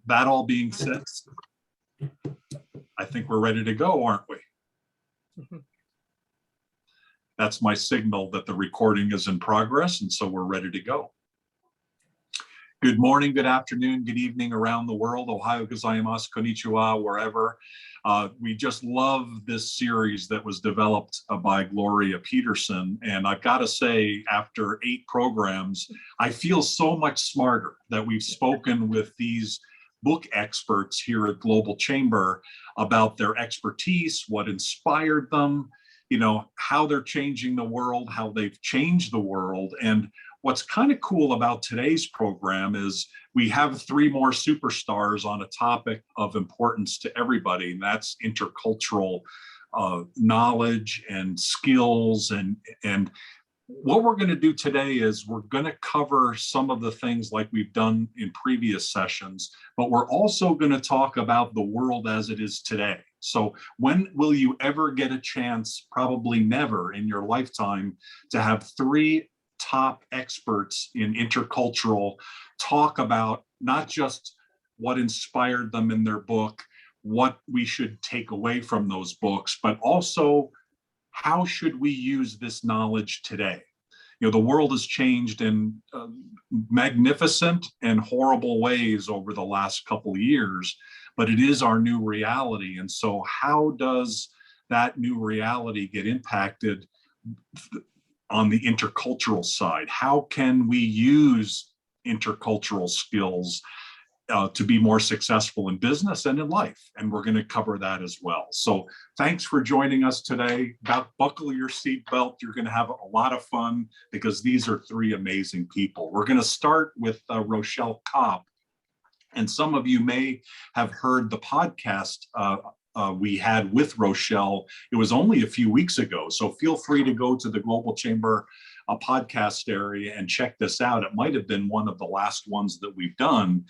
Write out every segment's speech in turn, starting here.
That all being said, I think we're ready to go, aren't we? That's my signal that the recording is in progress, and so we're ready to go. Good morning, good afternoon, good evening around the world. Ohio gozaimasu, konnichiwa, wherever. We just love this series that was developed by Gloria Peterson. And I've got to say, after 8 programs, I feel so much smarter that we've spoken with these book experts here at Global Chamber about their expertise, what inspired them, you know, how they're changing the world, how they've changed the world. And what's kind of cool about today's program is we have 3 more superstars on a topic of importance to everybody, and that's intercultural knowledge and skills. And what we're going to do today is we're going to cover some of the things like we've done in previous sessions, but we're also going to talk about the world as it is today. So when will you ever get a chance, probably never in your lifetime, to have 3 top experts in intercultural talk about not just what inspired them in their book, what we should take away from those books, but also how should we use this knowledge today? You know, the world has changed in magnificent and horrible ways over the last couple of years, but it is our new reality. And so how does that new reality get impacted on the intercultural side? How can we use intercultural skills to be more successful in business and in life? And we're going to cover that as well. So thanks for joining us today. Buckle your seatbelt. You're going to have a lot of fun because these are 3 amazing people. We're going to start with Rochelle Kopp. And some of you may have heard the podcast we had with Rochelle. It was only a few weeks ago. So feel free to go to the Global Chamber podcast area and check this out. It might have been one of the last ones that we've done.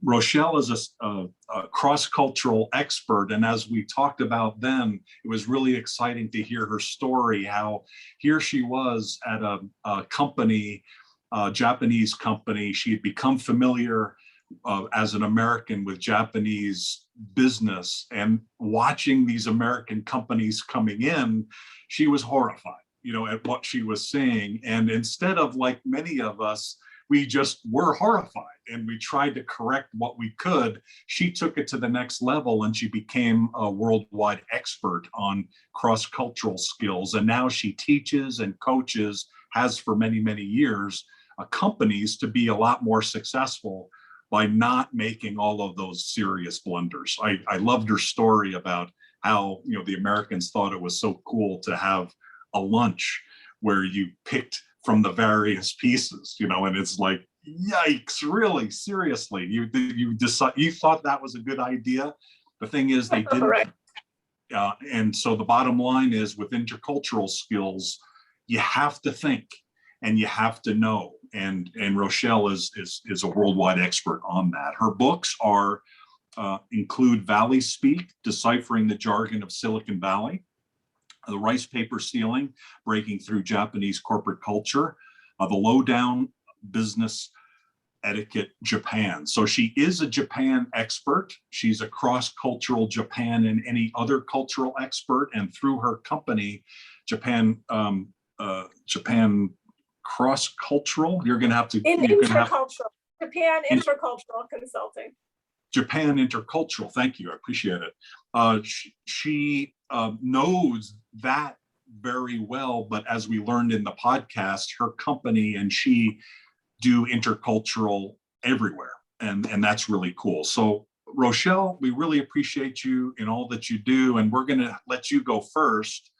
Rochelle is a cross-cultural expert. And as we talked about then, it was really exciting to hear her story, how here she was at a company, a Japanese company. She had become familiar as an American with Japanese business, and watching these American companies coming in, she was horrified, you know, at what she was seeing. And instead of, like many of us, we just were horrified and we tried to correct what we could, she took it to the next level and she became a worldwide expert on cross-cultural skills. And now she teaches and coaches, has for many, many years, companies to be a lot more successful by not making all of those serious blunders. I loved her story about how, you know, the Americans thought it was so cool to have a lunch where you picked from the various pieces, you know, and it's like, yikes, really, seriously, you thought that was a good idea. The thing is, they didn't. Right. And so the bottom line is, with intercultural skills, you have to think and you have to know. And Rochelle is a worldwide expert on that. Her books include Valley Speak, Deciphering the Jargon of Silicon Valley, The Rice Paper Ceiling, Breaking Through Japanese Corporate Culture, The Lowdown Business Etiquette Japan. So she is a Japan expert. She's a cross-cultural Japan and any other cultural expert. And through her company, Japan Cross-Cultural, you're going to have to... Intercultural. Japan Intercultural Consulting. Japan Intercultural, thank you, I appreciate it. She knows that very well, but as we learned in the podcast, her company and she do intercultural everywhere, and that's really cool. So Rochelle, we really appreciate you in all that you do, and we're going to let you go first.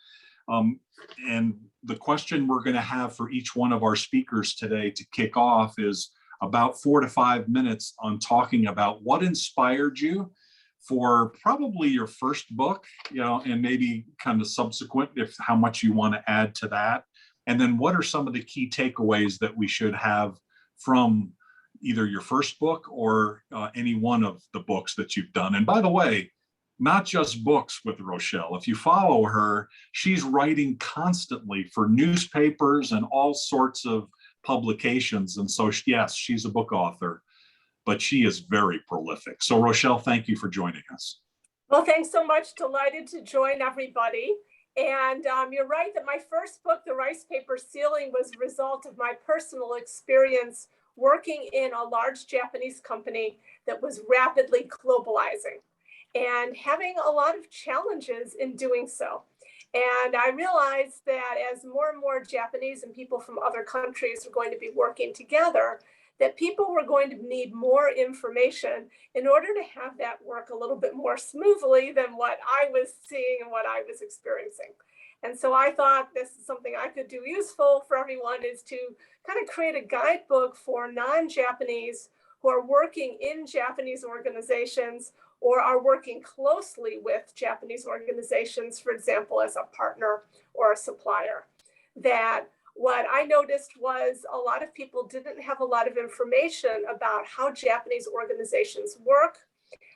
And the question we're going to have for each one of our speakers today to kick off is about 4 to 5 minutes on talking about what inspired you for probably your first book, you know, and maybe kind of subsequent, if how much you want to add to that. And then what are some of the key takeaways that we should have from either your first book or any one of the books that you've done. And by the way, not just books with Rochelle. If you follow her, she's writing constantly for newspapers and all sorts of publications. And so, yes, she's a book author. but she is very prolific. So Rochelle, thank you for joining us. Well, thanks so much. Delighted to join everybody. And you're right that my first book, The Rice Paper Ceiling, was a result of my personal experience working in a large Japanese company that was rapidly globalizing and having a lot of challenges in doing so. And I realized that as more and more Japanese and people from other countries are going to be working together, that people were going to need more information in order to have that work a little bit more smoothly than what I was seeing and what I was experiencing. And so I thought this is something I could do useful for everyone, is to kind of create a guidebook for non-Japanese who are working in Japanese organizations or are working closely with Japanese organizations, for example, as a partner or a supplier. That what I noticed was a lot of people didn't have a lot of information about how Japanese organizations work,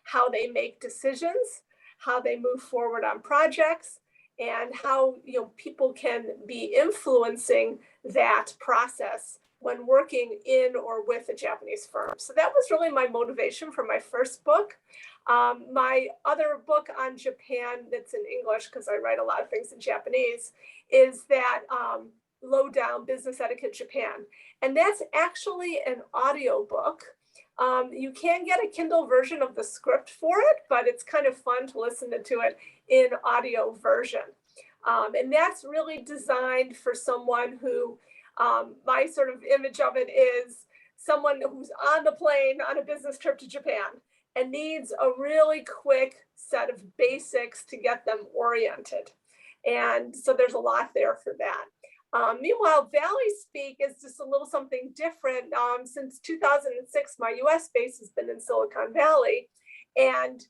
how they make decisions, how they move forward on projects, and how people can be influencing that process when working in or with a Japanese firm. So that was really my motivation for my first book. My other book on Japan that's in English, because I write a lot of things in Japanese, is that Low Down Business Etiquette Japan. And that's actually an audio book. You can get a Kindle version of the script for it, but it's kind of fun to listen to it in audio version. And that's really designed for someone who, my sort of image of it is someone who's on the plane on a business trip to Japan and needs a really quick set of basics to get them oriented. And so there's a lot there for that. Meanwhile, Valley Speak is just a little something different. Since 2006, my US base has been in Silicon Valley. And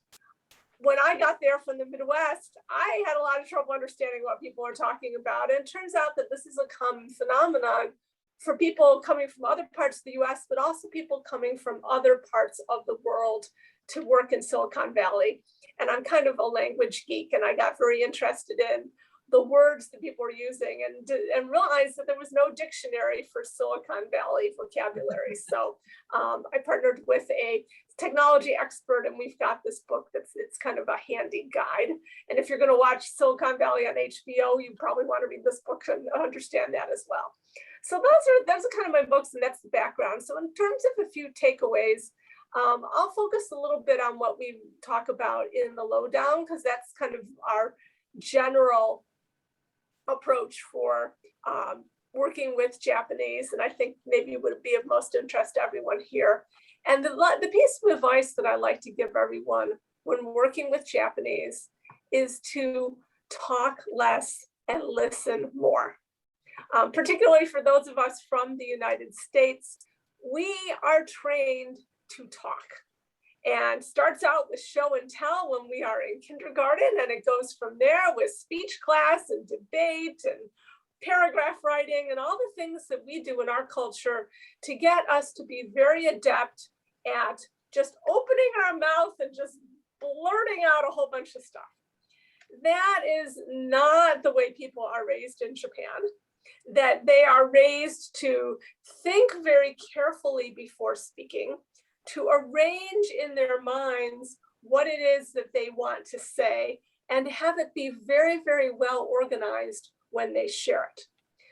when I got there from the Midwest, I had a lot of trouble understanding what people are talking about. And it turns out that this is a common phenomenon for people coming from other parts of the US, but also people coming from other parts of the world to work in Silicon Valley. And I'm kind of a language geek, and I got very interested in the words that people were using and realized that there was no dictionary for Silicon Valley vocabulary. So I partnered with a technology expert, and we've got this book it's kind of a handy guide. And if you're going to watch Silicon Valley on HBO, you probably want to read this book and understand that as well. So those are kind of my books, and that's the background. So in terms of a few takeaways, I'll focus a little bit on what we talk about in the lowdown, because that's kind of our general approach for working with Japanese, and I think maybe it would be of most interest to everyone here. And the piece of advice that I like to give everyone when working with Japanese is to talk less and listen more. Particularly for those of us from the United States, we are trained to talk. And starts out with show and tell when we are in kindergarten, and it goes from there with speech class and debate and paragraph writing and all the things that we do in our culture to get us to be very adept at just opening our mouth and just blurting out a whole bunch of stuff. That is not the way people are raised in Japan. That they are raised to think very carefully before speaking, to arrange in their minds what it is that they want to say, and have it be very, very well organized when they share it.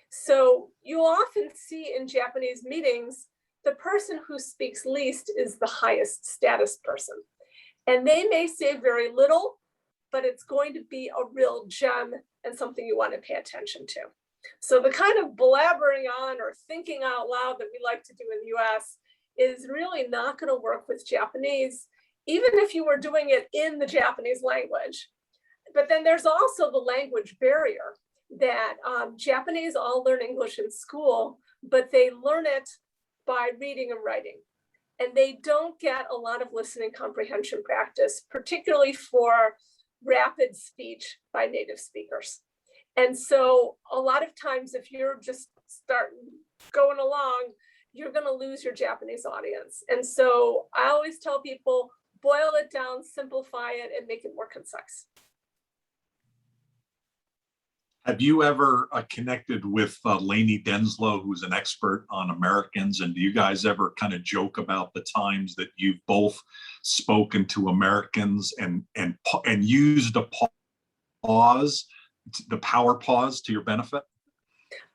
So you'll often see in Japanese meetings, the person who speaks least is the highest status person. And they may say very little, but it's going to be a real gem and something you want to pay attention to. So the kind of blabbering on or thinking out loud that we like to do in the US is really not going to work with Japanese, even if you were doing it in the Japanese language. But then there's also the language barrier that Japanese all learn English in school, but they learn it by reading and writing. And they don't get a lot of listening comprehension practice, particularly for rapid speech by native speakers. And so a lot of times, if you're just going along, you're going to lose your Japanese audience. And so I always tell people, boil it down, simplify it, and make it more concise. Have you ever connected with Lainey Denslow, who's an expert on Americans? And do you guys ever kind of joke about the times that you've both spoken to Americans and used a pause, the power pause, to your benefit?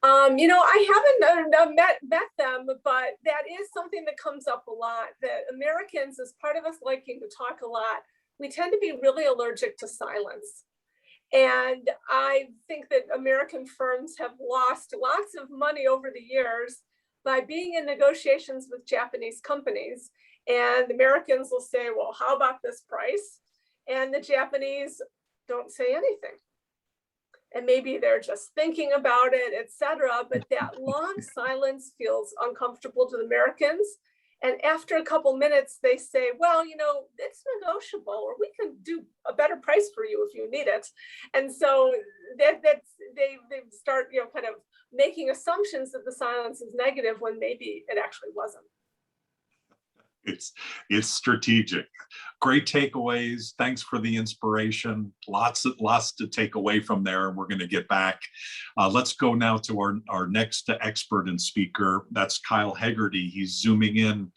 I haven't met them, but that is something that comes up a lot, that Americans, as part of us liking to talk a lot, we tend to be really allergic to silence. And I think that American firms have lost lots of money over the years by being in negotiations with Japanese companies. And Americans will say, well, how about this price? And the Japanese don't say anything. And maybe they're just thinking about it, etc. But that long silence feels uncomfortable to the Americans. And after a couple minutes, they say, well, it's negotiable, or we can do a better price for you if you need it. And so they start, kind of making assumptions that the silence is negative when maybe it actually wasn't. It's strategic. Great takeaways. Thanks for the inspiration. Lots to take away from there. And we're going to get back. Let's go now to our next expert and speaker. That's Kyle Hegarty. He's zooming in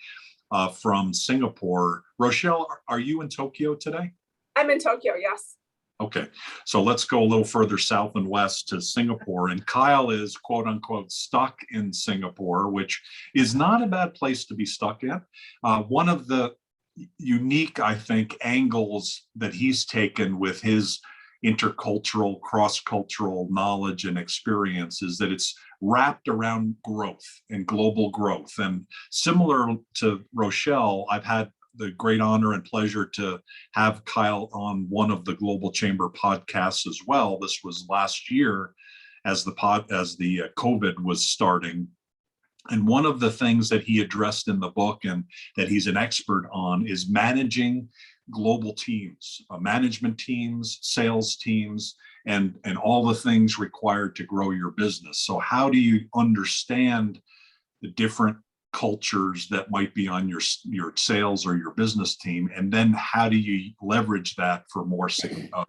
from Singapore. Rochelle, are you in Tokyo today? I'm in Tokyo, yes. Okay, so let's go a little further south and west to Singapore. And Kyle is, quote unquote, stuck in Singapore, which is not a bad place to be stuck in. One of the unique, I think, angles that he's taken with his intercultural, cross-cultural knowledge and experience is that it's wrapped around growth and global growth. And similar to Rochelle, I've had the great honor and pleasure to have Kyle on one of the Global Chamber podcasts as well. This was last year as the COVID was starting. And one of the things that he addressed in the book and that he's an expert on is managing global teams, management teams, sales teams, and all the things required to grow your business. So how do you understand the different cultures that might be on your sales or your business team, and then how do you leverage that for more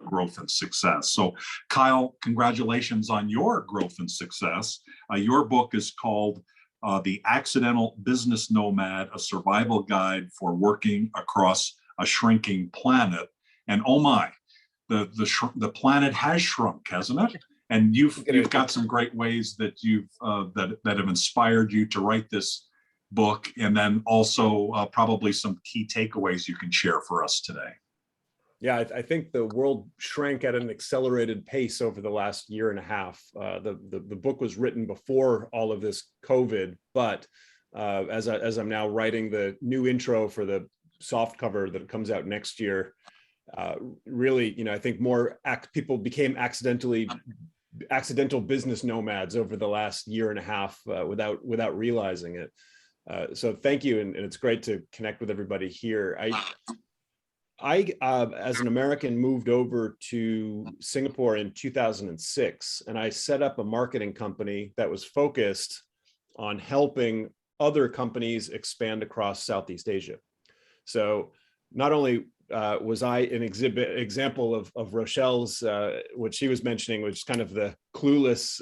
growth and success? So Kyle, congratulations on your growth and success. Your book is called The Accidental Business Nomad, a survival guide for working across a shrinking planet. And oh my, the planet has shrunk, hasn't it? And you've got some great ways that that have inspired you to write this book, and then also probably some key takeaways you can share for us today. Yeah, I think the world shrank at an accelerated pace over the last year and a half. The book was written before all of this COVID, but as I'm now writing the new intro for the soft cover that comes out next year, really, I think more people became accidental business nomads over the last year and a half without realizing it. So thank you, and it's great to connect with everybody here. I as an American, moved over to Singapore in 2006, and I set up a marketing company that was focused on helping other companies expand across Southeast Asia. So not only was I an example of Rochelle's, what she was mentioning, which is kind of the clueless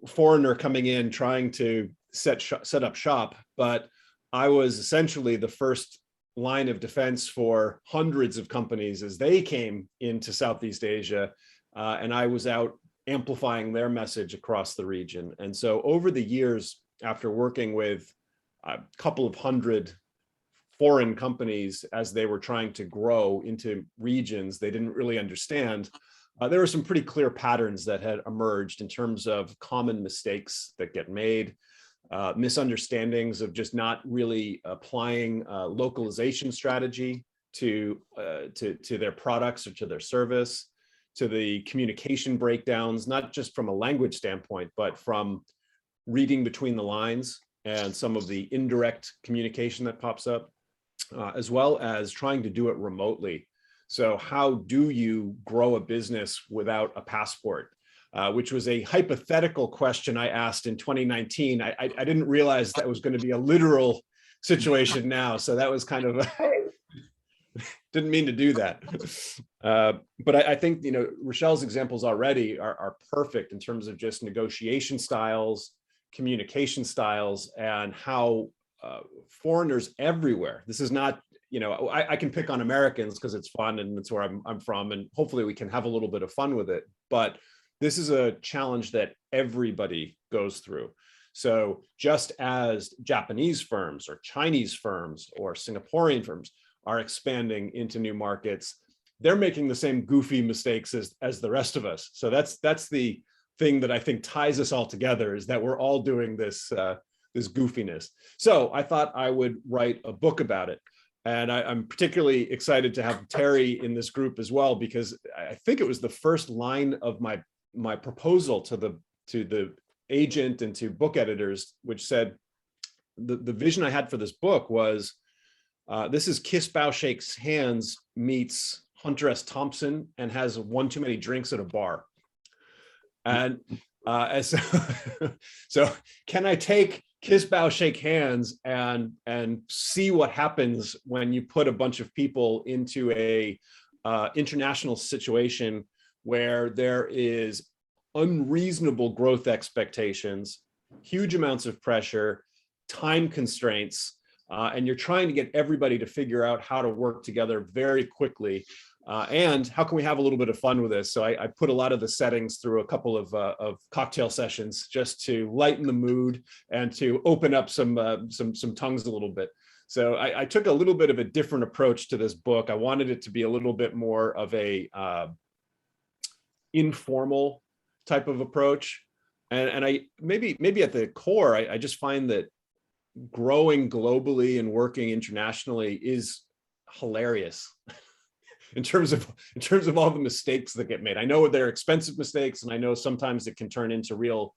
foreigner coming in trying to set up shop, but I was essentially the first line of defense for hundreds of companies as they came into Southeast Asia, and I was out amplifying their message across the region. And so over the years, after working with a couple of hundred foreign companies as they were trying to grow into regions they didn't really understand, there were some pretty clear patterns that had emerged in terms of common mistakes that get made, misunderstandings of just not really applying localization strategy to their products or to their service, to the communication breakdowns, not just from a language standpoint, but from reading between the lines and some of the indirect communication that pops up, as well as trying to do it remotely. So how do you grow a business without a passport? Which was a hypothetical question I asked in 2019. I didn't realize that was going to be a literal situation now. So that was kind of, didn't mean to do that. But I think, Rochelle's examples already are perfect in terms of just negotiation styles, communication styles, and how foreigners everywhere. This is not, I can pick on Americans because it's fun and it's where I'm from, and hopefully we can have a little bit of fun with it. But this is a challenge that everybody goes through. So just as Japanese firms or Chinese firms or Singaporean firms are expanding into new markets, they're making the same goofy mistakes as the rest of us. So that's the thing that I think ties us all together, is that we're all doing this goofiness. So I thought I would write a book about it. And I'm particularly excited to have Terri in this group as well, because I think it was the first line of my proposal to the agent and to book editors, which said the vision I had for this book was this is Kiss Bow Shakes Hands meets Hunter S. Thompson and has one too many drinks at a bar. And so can I take Kiss Bow Shake Hands and see what happens when you put a bunch of people into a international situation where there is unreasonable growth expectations, huge amounts of pressure, time constraints, and you're trying to get everybody to figure out how to work together very quickly. And how can we have a little bit of fun with this? So I put a lot of the settings through a couple of cocktail sessions just to lighten the mood and to open up some tongues a little bit. So I took a little bit of a different approach to this book. I wanted it to be a little bit more of a informal type of approach. And I maybe at the core, I just find that growing globally and working internationally is hilarious. in terms of all the mistakes that get made. I know they're expensive mistakes, and I know sometimes it can turn into real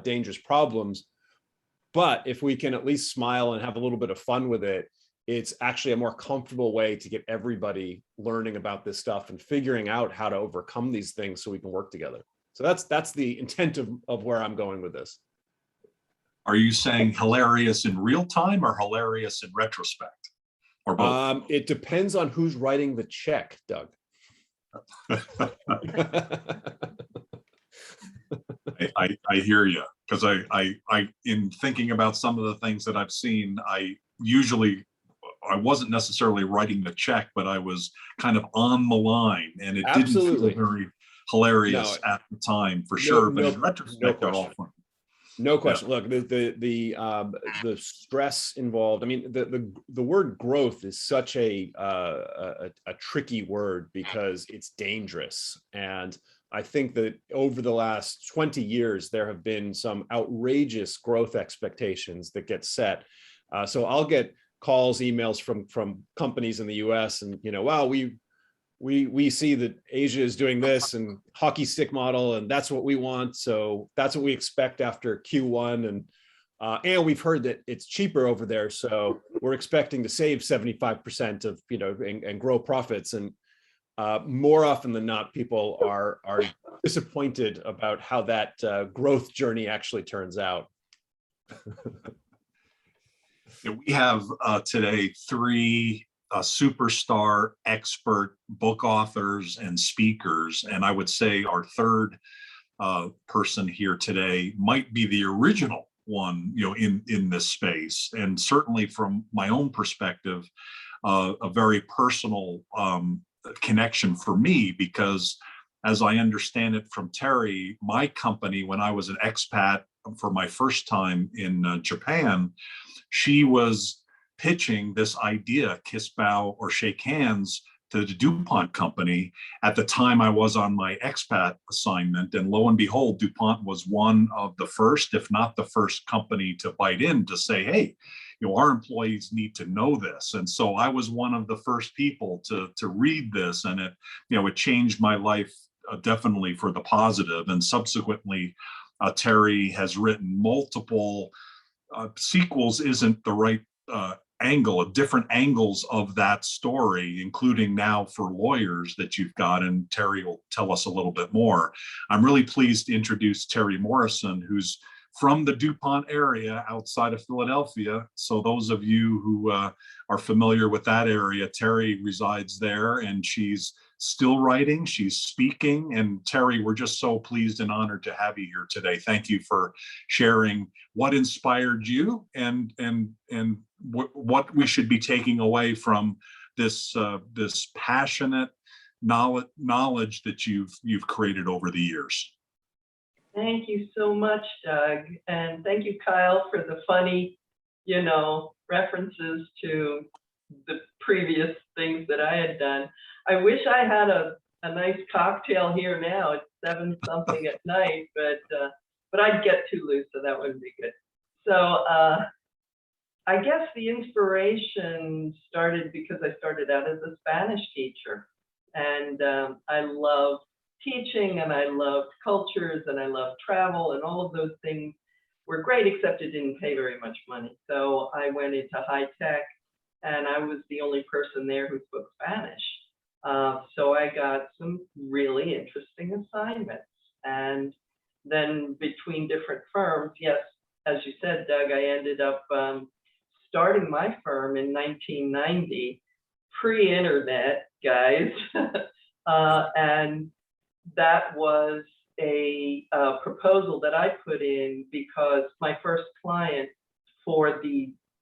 dangerous problems. But if we can at least smile and have a little bit of fun with it, it's actually a more comfortable way to get everybody learning about this stuff and figuring out how to overcome these things so we can work together. So that's the intent of where I'm going with this. Are you saying hilarious in real time or hilarious in retrospect? Or both? It depends on who's writing the check, Doug. I hear you, because I in thinking about some of the things that I've seen, I wasn't necessarily writing the check, but I was kind of on the line, and it Absolutely. didn't feel very hilarious at the time, for sure. But in retrospect, they're all fun. No question. Yeah. Look, the stress involved. I mean, the word growth is such a tricky word because it's dangerous. And I think that over the last 20 years, there have been some outrageous growth expectations that get set. So I'll get calls, emails from companies in the U.S. and, wow, we see that Asia is doing this and hockey stick model, and that's what we want. So that's what we expect after Q1. And we've heard that it's cheaper over there. So we're expecting to save 75% of, and grow profits. And more often than not, people are disappointed about how that growth journey actually turns out. We have today three superstar expert book authors and speakers, and I would say our third person here today might be the original one, in this space, and certainly from my own perspective, a very personal connection for me, because as I understand it from Terri, my company, when I was an expat for my first time in Japan, she was pitching this idea, kiss, bow, or shake hands, to the DuPont company at the time I was on my expat assignment. And lo and behold, DuPont was one of the first, if not the first company to bite in to say, hey, our employees need to know this. And so I was one of the first people to read this, and it changed my life definitely for the positive. And subsequently, Terri has written multiple sequels, isn't the right angle, different angles of that story, including now for lawyers that you've got, and Terri will tell us a little bit more. I'm really pleased to introduce Terri Morrison, who's from the DuPont area outside of Philadelphia. So those of you who are familiar with that area, Terri resides there, and she's still writing, she's speaking. And Terri, we're just so pleased and honored to have you here today. Thank you for sharing what inspired you and what we should be taking away from this this passionate knowledge that you've created over the years. Thank you so much, Doug. And thank you, Kyle, for the funny, references to the previous things that I had done. I wish I had a nice cocktail here now. It's 7-something at night, but I'd get too loose, so that wouldn't be good. So I guess the inspiration started because I started out as a Spanish teacher. And I love teaching, and I loved cultures, and I loved travel, and all of those things were great, except it didn't pay very much money. So I went into high tech, and I was the only person there who spoke Spanish. So I got some really interesting assignments. And then between different firms, yes, as you said, Doug, I ended up starting my firm in 1990, pre-internet, guys. And that was a proposal that I put in because my first client for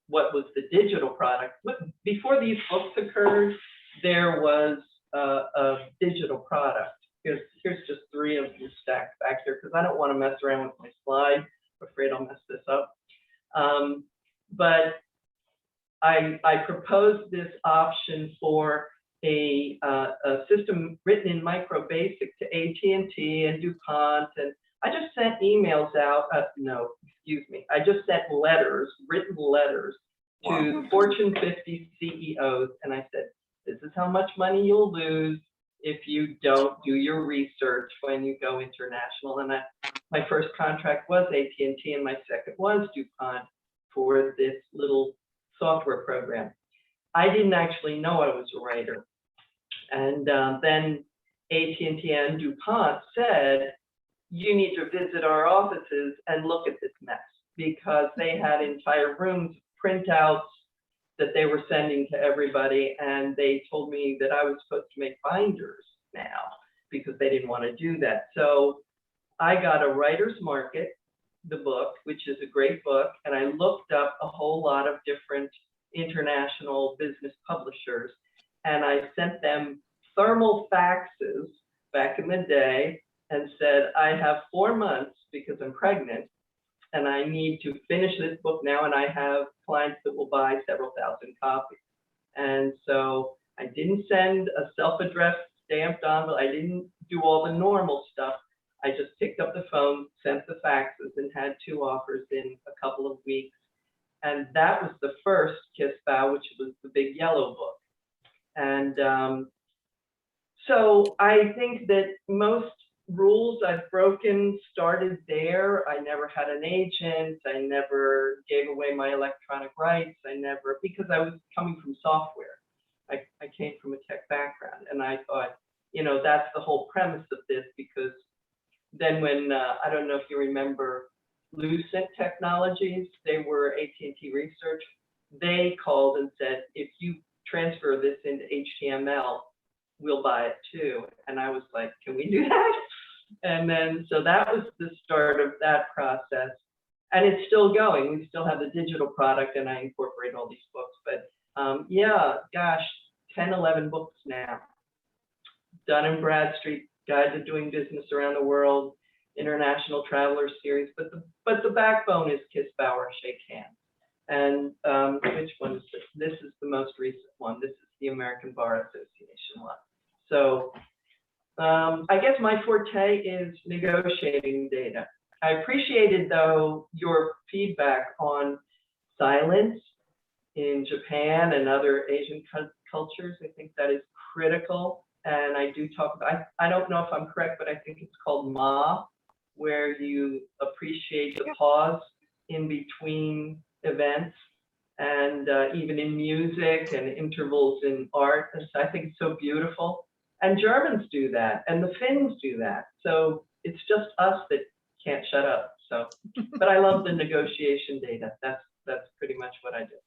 what was the digital product, before these books occurred, there was a digital product. Here's just 3 of them stacked back here because I don't want to mess around with my slide. I'm afraid I'll mess this up. But I proposed this option for a system written in MicroBasic to AT&T and DuPont, and I just sent emails out. I just sent written letters to Fortune 50 CEOs, and I said, "This is how much money you'll lose if you don't do your research when you go international." And my first contract was AT&T, and my second was DuPont for this little software program. I didn't actually know I was a writer. And then AT&T and DuPont said, "You need to visit our offices and look at this mess," because they had entire rooms, printouts that they were sending to everybody. And they told me that I was supposed to make binders now because they didn't want to do that. So I got a Writer's Market, the book, which is a great book. And I looked up a whole lot of different international business publishers, and I sent them thermal faxes back in the day and said, "I have 4 months because I'm pregnant, and I need to finish this book now, and I have clients that will buy several thousand copies." And so I didn't send a self-addressed stamped envelope. I didn't do all the normal stuff. I just picked up the phone, sent the faxes, and had 2 offers in a couple of weeks. And that was the first Kiss Bow, which was the big yellow book. And so I think that most rules I've broken started there. I never had an agent. I never gave away my electronic rights. Because I was coming from software. I came from a tech background, and I thought, that's the whole premise of this, because then when, I don't know if you remember Lucent Technologies, they were AT&T Research, they called and said, "If you transfer this into HTML, we'll buy it too." And I was like, "Can we do that?" And then, so that was the start of that process. And it's still going. We still have the digital product, and I incorporate all these books. But yeah, gosh, 10, 11 books now. Dun & Bradstreet, Guide to Doing Business Around the World, International Traveler Series, but the backbone is Kiss Bow, Shake Hands. And which one is this? This is the most recent one. This is the American Bar Association one. So I guess my forte is negotiating data. I appreciated, though, your feedback on silence in Japan and other Asian cultures. I think that is critical. And I do talk about, I don't know if I'm correct, but I think it's called Ma, where you appreciate the pause in between events, and even in music and intervals in art. I think it's so beautiful. And Germans do that, and the Finns do that. So it's just us that can't shut up. So, but I love the negotiation data. That's pretty much what I do.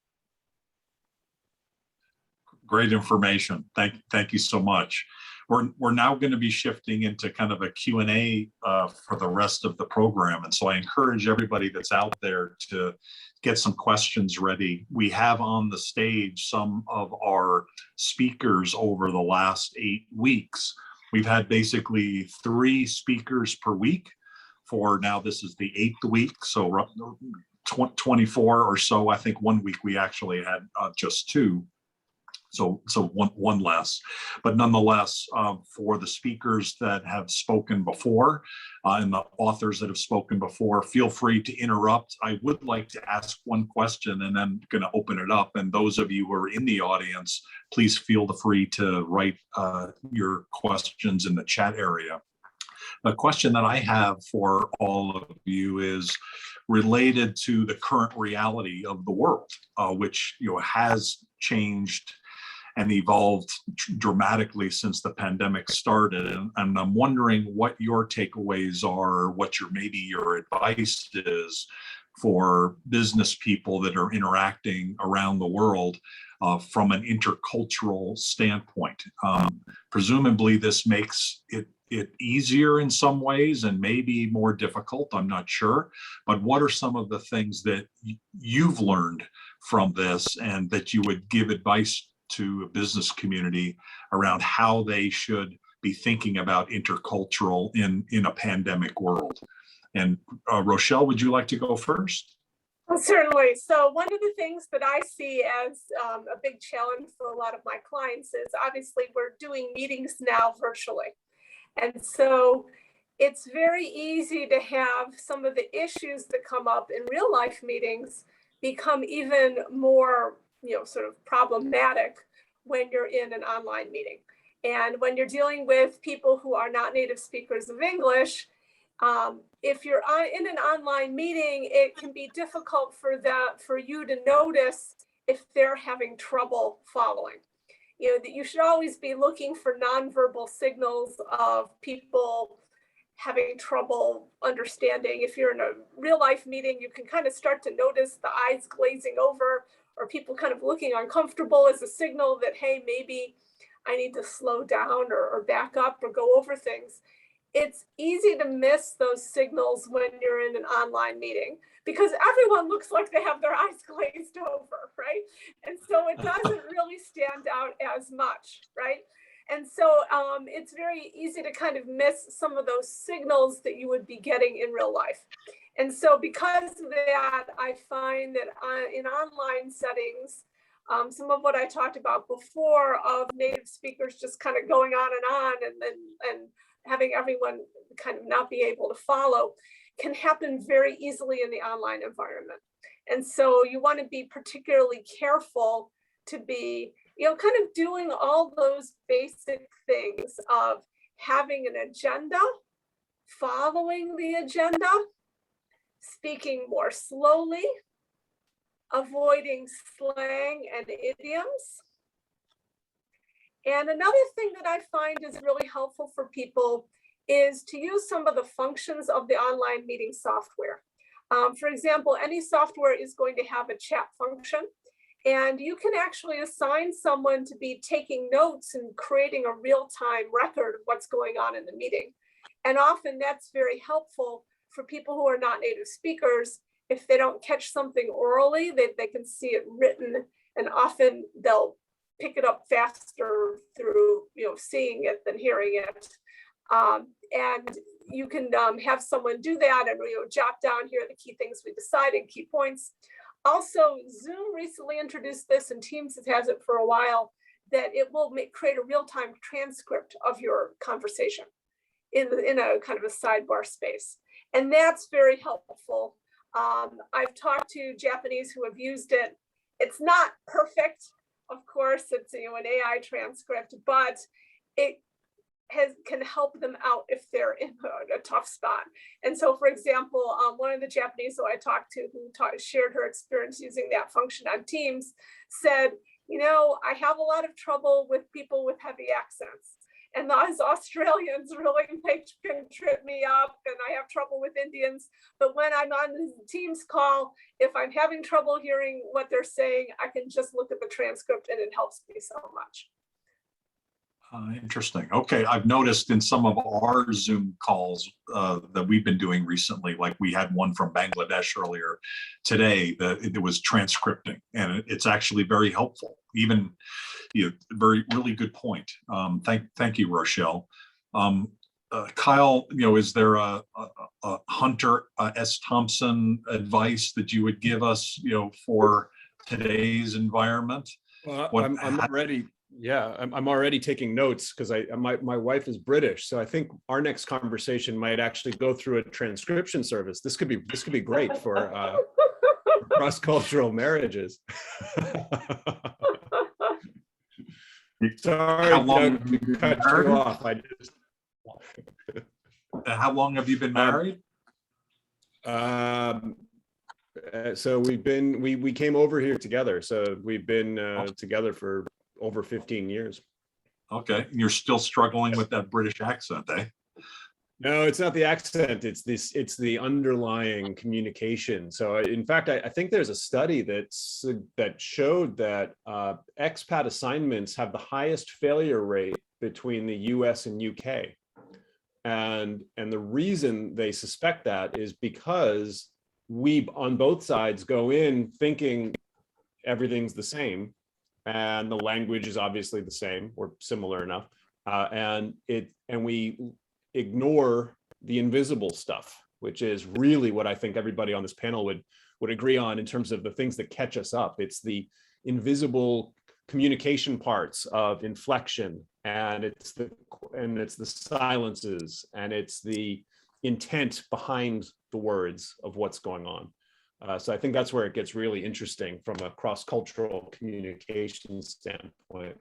Great information. Thank you so much. We're now going to be shifting into kind of a Q&A for the rest of the program. And so I encourage everybody that's out there to get some questions ready. We have on the stage some of our speakers over the last 8 weeks. We've had basically 3 speakers per week for now. This is the 8th week. So 24 or so. I think 1 week we actually had just 2. So one less, but nonetheless, for the speakers that have spoken before and the authors that have spoken before, feel free to interrupt. I would like to ask one question and then going to open it up. And those of you who are in the audience, please feel free to write your questions in the chat area. The question that I have for all of you is related to the current reality of the world, which has changed and evolved dramatically since the pandemic started. And I'm wondering what your takeaways are, what maybe your advice is for business people that are interacting around the world from an intercultural standpoint. Presumably this makes it easier in some ways and maybe more difficult, I'm not sure. But what are some of the things that you've learned from this and that you would give advice to a business community around how they should be thinking about intercultural in a pandemic world? And Rochelle, would you like to go first? Well, certainly. So one of the things that I see as a big challenge for a lot of my clients is obviously we're doing meetings now virtually. And so it's very easy to have some of the issues that come up in real life meetings become even more sort of problematic when you're in an online meeting. And when you're dealing with people who are not native speakers of English, if you're in an online meeting, it can be difficult for you to notice if they're having trouble following. That you should always be looking for nonverbal signals of people having trouble understanding. If you're in a real life meeting, you can kind of start to notice the eyes glazing over or people kind of looking uncomfortable as a signal that, hey, maybe I need to slow down or back up or go over things. It's easy to miss those signals when you're in an online meeting because everyone looks like they have their eyes glazed over, right? And so it doesn't really stand out as much, right? And so it's very easy to kind of miss some of those signals that you would be getting in real life. And so because of that, I find that in online settings, some of what I talked about before of native speakers just kind of going on and having everyone kind of not be able to follow can happen very easily in the online environment. And so you want to be particularly careful to be, kind of doing all those basic things of having an agenda, following the agenda, speaking more slowly, avoiding slang and idioms. And another thing that I find is really helpful for people is to use some of the functions of the online meeting software. For example, any software is going to have a chat function, and you can actually assign someone to be taking notes and creating a real-time record of what's going on in the meeting. And often that's very helpful for people who are not native speakers. If they don't catch something orally, they can see it written, and often they'll pick it up faster through seeing it than hearing it. And you can have someone do that and jot down here the key things we decided, key points. Also, Zoom recently introduced this, and Teams has it for a while, that it will create a real-time transcript of your conversation in a kind of a sidebar space. And that's very helpful. I've talked to Japanese who have used it. It's not perfect, of course, it's an AI transcript, but it can help them out if they're in a tough spot. And so, for example, one of the Japanese who I talked to who shared her experience using that function on Teams said, I have a lot of trouble with people with heavy accents. And those Australians really can trip me up, and I have trouble with Indians. But when I'm on the Teams call, if I'm having trouble hearing what they're saying, I can just look at the transcript and it helps me so much. Interesting. Okay, I've noticed in some of our Zoom calls that we've been doing recently, like we had one from Bangladesh earlier today, that it was transcripting, and it's actually very helpful. Even, really good point. Thank you, Rochelle. Kyle, is there a Hunter S. Thompson advice that you would give us, for today's environment? Well, I'm already. Yeah, I'm already taking notes because my wife is British, so I think our next conversation might actually go through a transcription service. This could be great for cross-cultural marriages. Sorry, How long Doug, have you been cut married? you off. How long have you been married? So we came over here together. So we've been together for over 15 years. Okay, you're still struggling with that British accent, eh? No, it's not the accent. It's the underlying communication. So in fact, I think there's a study that showed that expat assignments have the highest failure rate between the US and UK. And the reason they suspect that is because we on both sides go in thinking everything's the same, and the language is obviously the same or similar enough, and we ignore the invisible stuff, which is really what I think everybody on this panel would agree on in terms of the things that catch us up. It's the invisible communication parts of inflection, and it's the silences, and it's the intent behind the words of what's going on. So I think that's where it gets really interesting from a cross-cultural communication standpoint.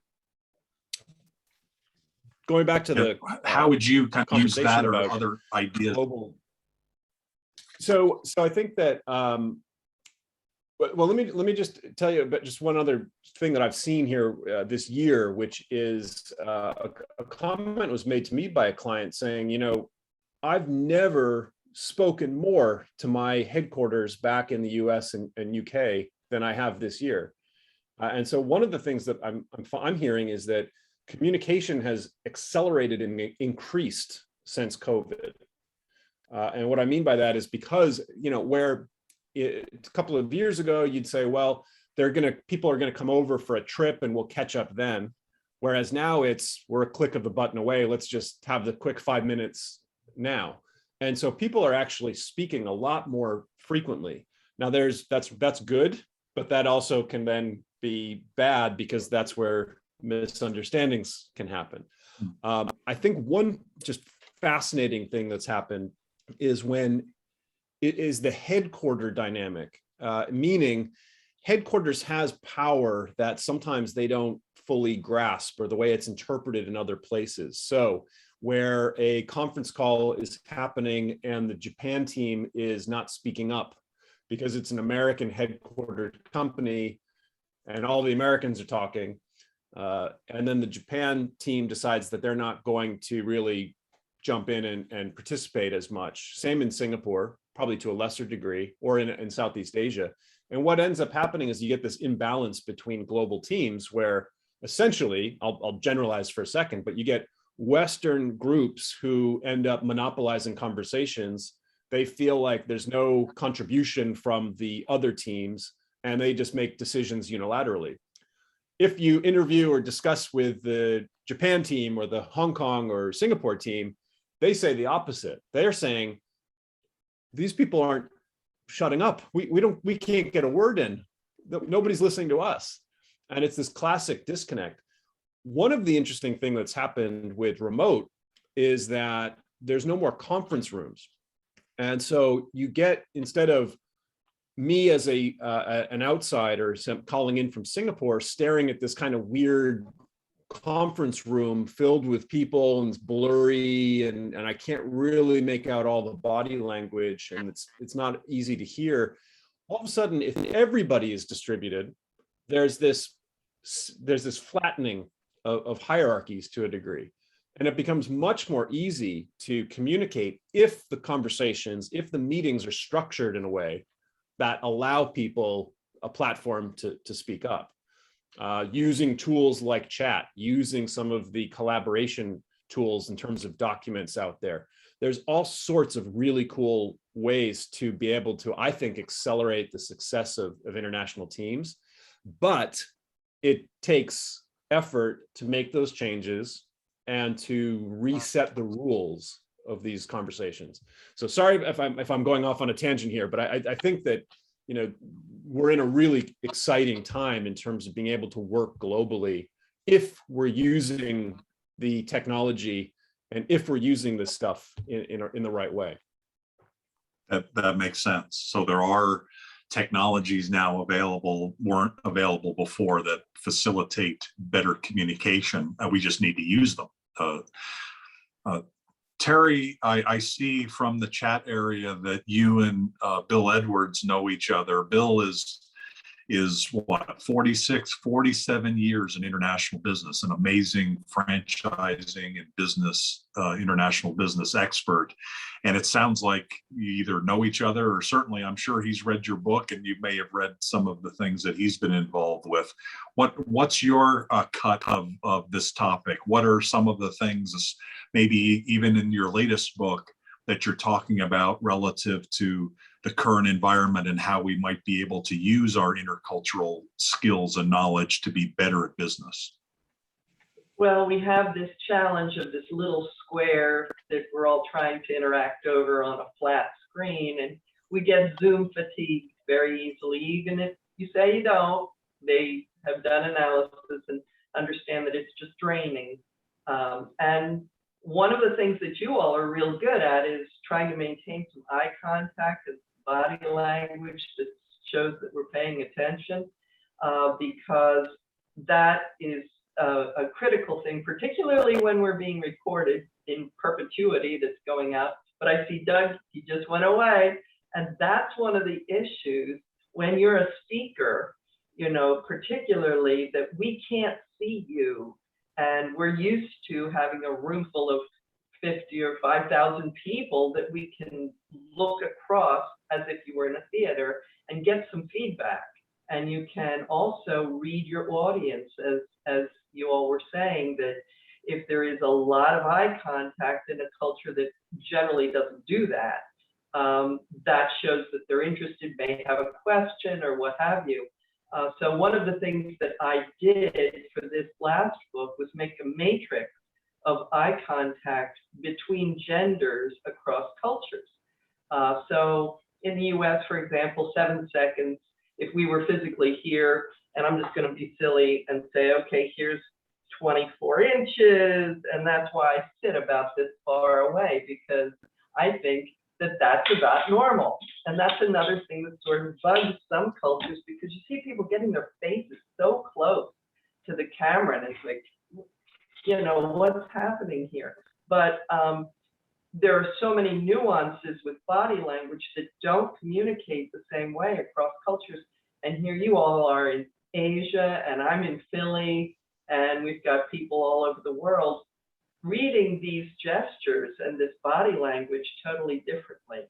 Going back to the how would you kind of use that or about other ideas? global. So I think that well, let me just tell you about just one other thing that I've seen here this year, which is a comment was made to me by a client saying, I've never spoken more to my headquarters back in the US and UK than I have this year. And so one of the things that I'm hearing is that communication has accelerated and increased since COVID. And what I mean by that is because, where a couple of years ago, you'd say, well, people are gonna come over for a trip and we'll catch up then. Whereas now we're a click of the button away. Let's just have the quick 5 minutes now. And so people are actually speaking a lot more frequently. Now that's good, but that also can then be bad because that's where misunderstandings can happen. I think one just fascinating thing that's happened is when it is the headquarter dynamic, meaning headquarters has power that sometimes they don't fully grasp, or the way it's interpreted in other places. So where a conference call is happening and the Japan team is not speaking up because it's an American headquartered company and all the Americans are talking, and then the Japan team decides that they're not going to really jump in and participate as much. Same in Singapore, probably to a lesser degree, or in Southeast Asia. And what ends up happening is you get this imbalance between global teams where essentially, I'll generalize for a second, but you get Western groups who end up monopolizing conversations. They feel like there's no contribution from the other teams, and they just make decisions unilaterally. If you interview or discuss with the Japan team or the Hong Kong or Singapore team, they say the opposite. They're saying, these people aren't shutting up. We can't get a word in. Nobody's listening to us. And it's this classic disconnect. One of the interesting things that's happened with remote is that there's no more conference rooms. And so you get, instead of me as an outsider calling in from Singapore, staring at this kind of weird conference room filled with people and it's blurry and I can't really make out all the body language and it's not easy to hear. All of a sudden, if everybody is distributed, there's this flattening of hierarchies to a degree. And it becomes much more easy to communicate if the conversations, if the meetings are structured in a way that allow people a platform to speak up. Using tools like chat, using some of the collaboration tools in terms of documents out there. There's all sorts of really cool ways to be able to, I think, accelerate the success of international teams. But it takes effort to make those changes and to reset the rules of these conversations. So sorry if I'm going off on a tangent here, but I think that, you know, we're in a really exciting time in terms of being able to work globally if we're using the technology and if we're using this stuff in the right way. That makes sense. So there are technologies now available, weren't available before, that facilitate better communication. We just need to use them. Terri, I see from the chat area that you and Bill Edwards know each other. Bill is what, 47 years in international business, an amazing franchising and business, international business expert. And it sounds like you either know each other, or certainly I'm sure he's read your book and you may have read some of the things that he's been involved with. What's your cut of this topic? What are some of the things, maybe even in your latest book, that you're talking about relative to the current environment and how we might be able to use our intercultural skills and knowledge to be better at business? Well, we have this challenge of this little square that we're all trying to interact over on a flat screen, and we get Zoom fatigue very easily. Even if you say you don't, they have done analysis and understand that it's just draining. And one of the things that you all are real good at is trying to maintain some eye contact and body language that shows that we're paying attention, because that is a critical thing, particularly when we're being recorded in perpetuity that's going out. But I see Doug, he just went away. And that's one of the issues when you're a speaker, you know, particularly that we can't see you. And we're used to having a room full of 50 or 5,000 people that we can look across as if you were in a theater and get some feedback. And you can also read your audience, as you all were saying, that if there is a lot of eye contact in a culture that generally doesn't do that, that shows that they're interested, may have a question or what have you. So one of the things that I did for this last book was make a matrix of eye contact between genders across cultures. So in the US, for example, 7 seconds, if we were physically here, and I'm just going to be silly and say, okay, here's 24 inches, and that's why I sit about this far away, because I think that that's about normal. And that's another thing that sort of bugs some cultures, because you see people getting their faces so close to the camera, and it's like, you know, what's happening here? But there are so many nuances with body language that don't communicate the same way across cultures. And here you all are in Asia, and I'm in Philly, and we've got people all over the world reading these gestures and this body language totally differently.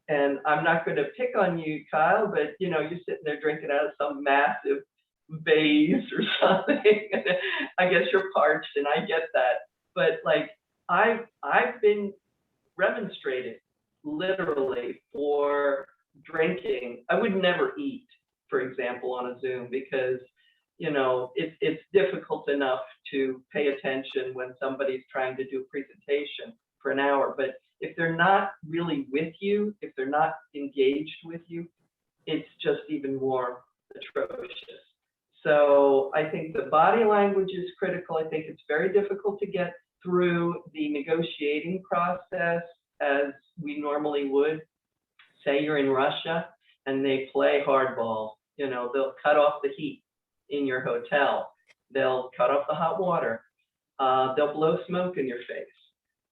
And I'm not going to pick on you, Kyle, but you know, you're sitting there drinking out of some massive vase or something. I guess you're parched, and I get that. But like, I've been remonstrated literally for drinking. I would never eat, for example, on a Zoom, because you know, it's difficult enough to pay attention when somebody's trying to do a presentation for an hour. But if they're not really with you, if they're not engaged with you, it's just even more atrocious. So I think the body language is critical. I think it's very difficult to get through the negotiating process as we normally would. Say you're in Russia and they play hardball, you know, they'll cut off the heat in your hotel. They'll cut off the hot water. They'll blow smoke in your face.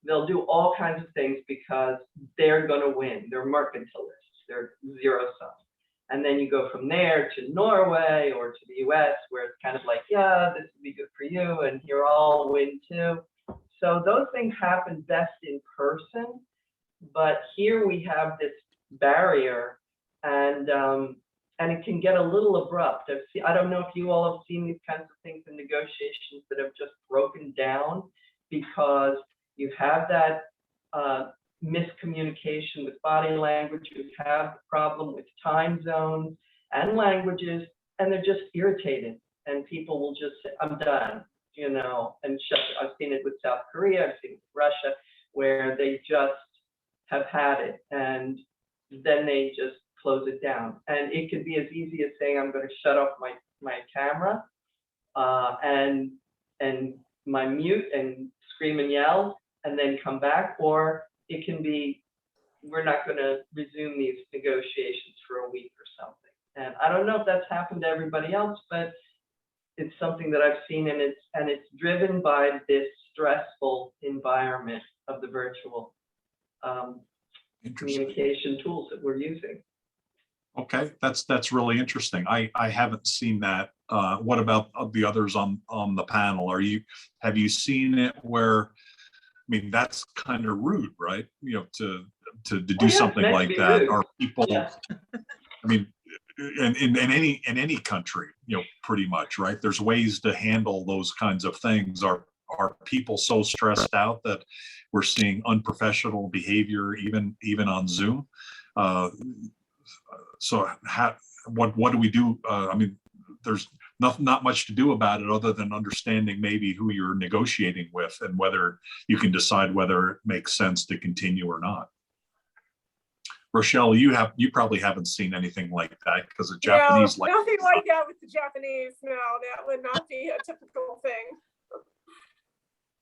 They'll do all kinds of things because they're going to win. They're mercantilists. They're zero sum. And then you go from there to Norway or to the US, where it's kind of like, yeah, this would be good for you, and you're all win too. so those things happen best in person, but here we have this barrier, and it can get a little abrupt. I don't know if you all have seen these kinds of things in negotiations that have just broken down because you have that miscommunication with body language, you have the problem with time zones and languages, and they're just irritated, and people will just say, I'm done, you know, and shut. I've seen it with South Korea, I've seen it with Russia, where they just have had it, and then they just close it down. And it could be as easy as saying, I'm going to shut off my camera and my mute and scream and yell and then come back, or it can be, we're not going to resume these negotiations for a week or something. And I don't know if that's happened to everybody else, but it's something that I've seen, and it's driven by this stressful environment of the virtual communication tools that we're using. Okay, that's really interesting. I haven't seen that. What about the others on the panel? Have you seen it where, I mean, that's kind of rude, right? You know, to do something like that. Rude. Are people, Yeah. I mean, in any country, you know, pretty much, right? There's ways to handle those kinds of things. Are people so stressed out that we're seeing unprofessional behavior even on Zoom? So what do we do? I mean, there's not much to do about it other than understanding maybe who you're negotiating with and whether you can decide whether it makes sense to continue or not. Rochelle, you probably haven't seen anything like that because the Japanese no, nothing like that with the Japanese. No, that would not be a typical thing.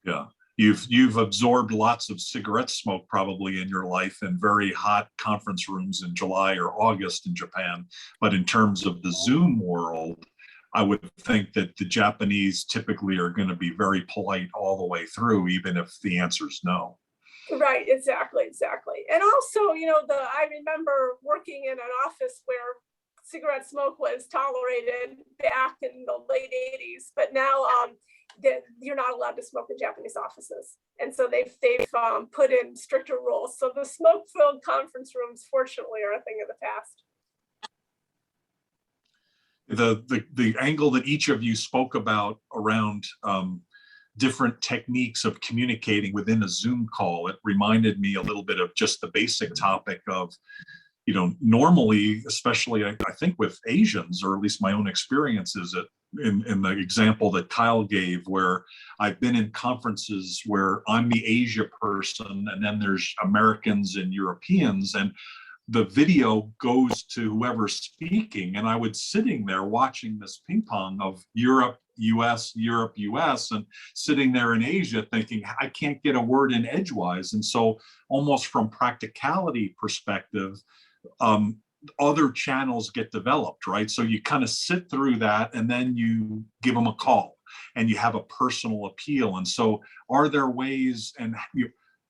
Yeah. You've absorbed lots of cigarette smoke probably in your life in very hot conference rooms in July or August in Japan. But in terms of the Zoom world, I would think that the Japanese typically are going to be very polite all the way through, even if the answer is no. Right, exactly. And also, you know, I remember working in an office where cigarette smoke was tolerated back in the late 80s, but now you're not allowed to smoke in Japanese offices. And so they've put in stricter rules. So the smoke-filled conference rooms, fortunately, are a thing of the past. The angle that each of you spoke about around different techniques of communicating within a Zoom call, it reminded me a little bit of just the basic topic of, you know, normally, especially I think with Asians, or at least my own experience is it in the example that Kyle gave, where I've been in conferences where I'm the Asia person and then there's Americans and Europeans, and the video goes to whoever's speaking, and I was sitting there watching this ping pong of Europe, US, Europe, US, and sitting there in Asia thinking, I can't get a word in edgewise. And so almost from practicality perspective, other channels get developed, right? So you kind of sit through that and then you give them a call and you have a personal appeal. And so are there ways, and